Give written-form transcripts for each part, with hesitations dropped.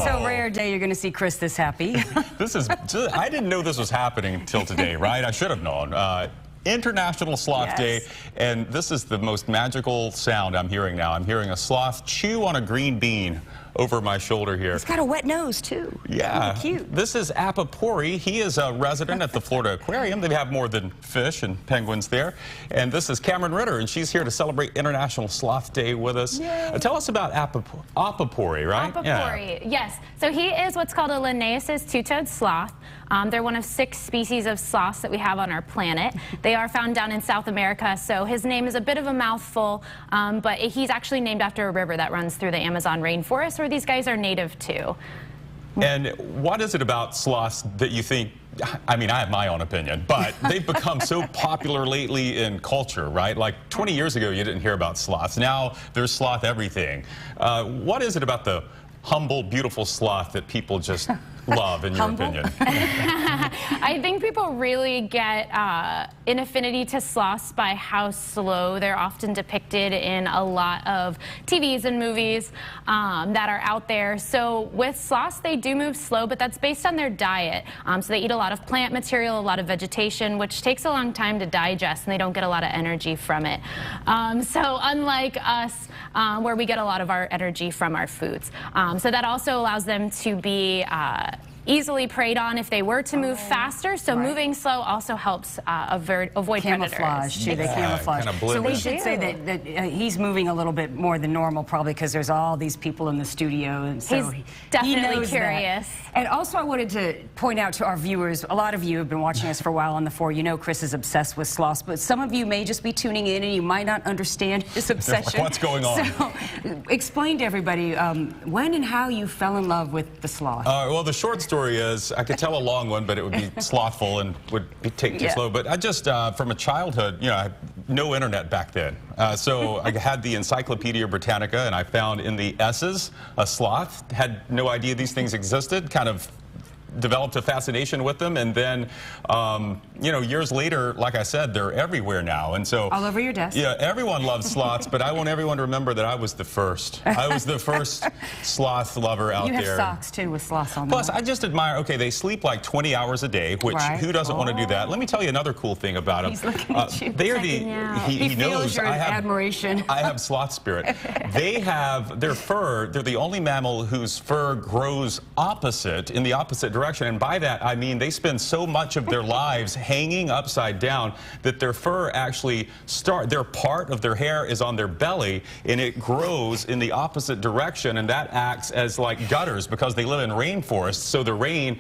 So rare day you're going to see Chris this happy. I didn't know this was happening until today, right? I should have known. International Sloth Day, and this is the most magical sound I'm hearing now. I'm hearing a sloth chew on a green bean over my shoulder here. He's got a wet nose, too. Yeah. Oh, cute. This is Apaporis. He is a resident at the Florida Aquarium. They have more than fish and penguins there. And this is Cameron Ritter, and she's here to celebrate International Sloth Day with us. Tell us about Apaporis, right? Apaporis, yes. So he is what's called a Linnaeus two-toed sloth. They're one of 6 species of sloths that we have on our planet. They are found down in South America, so his name is a bit of a mouthful, but he's actually named after a river that runs through the Amazon rainforest, where these guys are native to. And what is it about sloths that you think, I mean, I have my own opinion, but they've become so popular lately in culture, right? Like 20 years ago, you didn't hear about sloths. Now there's sloth everything. What is it about the humble, beautiful sloth that people just love, in your opinion? I think people really get an affinity to sloths by how slow they're often depicted in a lot of TVs and movies that are out there. So with sloths, they do move slow, but that's based on their diet. So they eat a lot of plant material, a lot of vegetation, which takes a long time to digest, and they don't get a lot of energy from it. So unlike us, where we get a lot of our energy from our foods. So that also allows them to be easily preyed on if they were to move faster. So moving slow also helps avoid camouflage, predators. Too. They camouflage. So we should say that he's moving a little bit more than normal, probably because there's all these people in the studio, and so he's definitely knows curious. That. And also, I wanted to point out to our viewers, a lot of you have been watching us for a while on the 4. You know Chris is obsessed with sloths, but some of you may just be tuning in and you might not understand his obsession. What's going on? So explain to everybody when and how you fell in love with the sloth. Well, the short story is, I could tell a long one, but it would be slothful and would take too slow. But I just, from a childhood, you know, I had no internet back then. So I had the Encyclopedia Britannica, and I found in the S's a sloth. Had no idea these things existed. Kind of developed a fascination with them, and then you know, years later, like I said, they're everywhere now, and so all over your desk. Yeah, everyone loves sloths, but I want everyone to remember that I was the first. I was the first sloth lover out there. You have socks too with sloths on them. Plus, I just admire. Okay, they sleep like 20 hours a day, which who doesn't want to do that? Let me tell you another cool thing about them. He's looking at you. They are he knows your admiration. I have sloth spirit. They have their fur. They're the only mammal whose fur grows in the opposite direction, and by that I mean they spend so much of their lives hanging upside down that their fur actually their part of their hair is on their belly, and it grows in the opposite direction, and that acts as like gutters because they live in rainforests, so the rain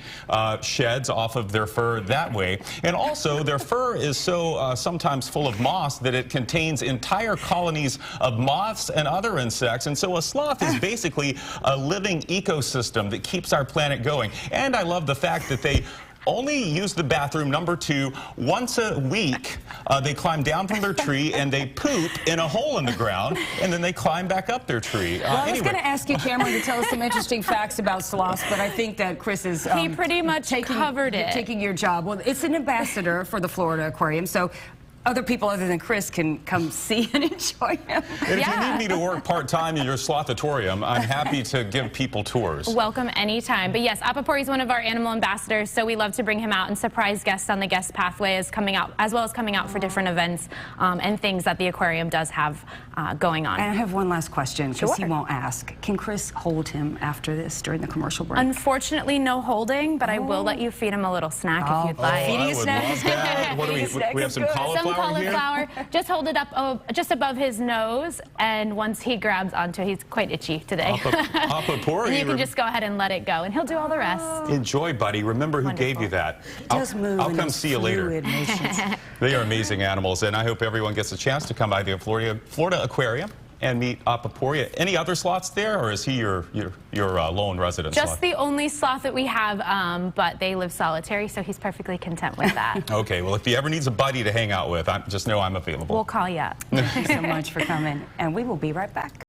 sheds off of their fur that way. And also their fur is so sometimes full of moss that it contains entire colonies of moths and other insects, and so a sloth is basically a living ecosystem that keeps our planet going. And I love the fact that they only use the bathroom, number 2, once a week. They climb down from their tree and they poop in a hole in the ground, and then they climb back up their tree. Well, I was going to ask you, Cameron, to tell us some interesting facts about sloths, but I think that Chris is he pretty much taking your job. Well, it's an ambassador for the Florida Aquarium, so other people other than Chris can come see and enjoy him. And if you need me to work part-time in your slothatorium, I'm happy to give people tours. Welcome anytime. But yes, Apaporis is one of our animal ambassadors, so we love to bring him out and surprise guests on the guest pathway as well as coming out for different events and things that the aquarium does have going on. And I have one last question, because he won't ask. Can Chris hold him after this during the commercial break? Unfortunately, no holding, but I will let you feed him a little snack if you'd like. I would love that. What do we have? Some cauliflower? Cauliflower. Just hold it up just above his nose, and once he grabs onto it, he's quite itchy today. Apaporis. You can just go ahead and let it go, and he'll do all the rest. Enjoy, buddy. Remember who gave you that. I'll come see you later. They are amazing animals, and I hope everyone gets a chance to come by the Florida Aquarium and meet Apaporis. Any other sloths there, or is he your lone resident sloth? Just the only sloth that we have, but they live solitary, so he's perfectly content with that. Okay, well, if he ever needs a buddy to hang out with, just know I'm available. We'll call you up. Thank you so much for coming, and we will be right back.